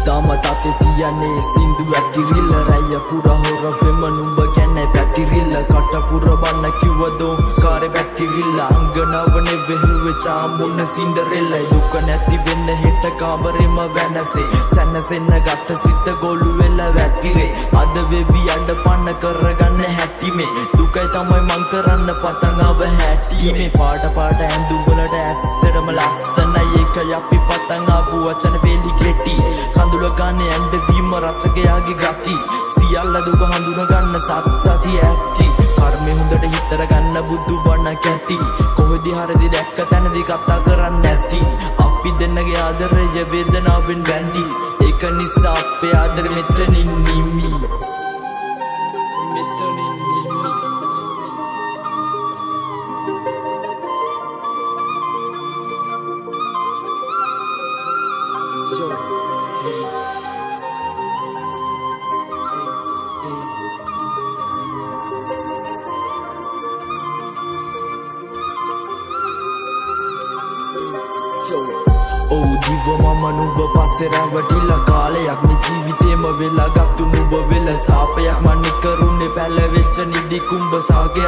තාමත් අතේ තියන්නේ සින්දු ඇතිරිල්ල රැය පුර හොර වෙම නුඹ ගැන පැතිරිල්ල කට පුර බන්න කිව්වදෝ කාරේ පැතිරිල්ල අංගනවනේ වෙහුවේ චාමුන්න සින්ඩරෙල්ල දුක නැති වෙන්න හෙට කාමරෙම වෙනසේ සැනසෙන්න ගත සිත ගොළු වෙලා වැතිරේ අද වෙවි අඬ පන්න කරගන්න හැටිමේ දුකයි තමයි මං කරන්න පටන් ආව හැටිමේ පාට පාට ඇඳුම් වලට ඇත්තටම ලස්සනයි ඒක යපි පටන් ආපු වචන වේලි ගෙටි කඳුල ගානේ ඇඬ වීම රචකයාගේ ගති සියල්ල දුක හඳුන ගන්න සත්සති ඇති කර්මේ හොඳට හිතර ගන්න බුදු බණ කැති කොහෙදි හරිදි දැක්ක තැනදී කතා කරන්න නැති අපි දෙන්නගේ ආදරය වේදනාවෙන් බැඳි ඒක නිසා අපේ ආදර මෙතනින් නිමි මෙතනින් නිමි දිව මම නුඹ පස්සේ රැවටිලා කාලයක් මේ ජීවිතේම වෙලා ගත්තු නුඹ වෙල සාපයක් මන් කරුනේ පැලවෙච්ච නිදි කුඹ සාගය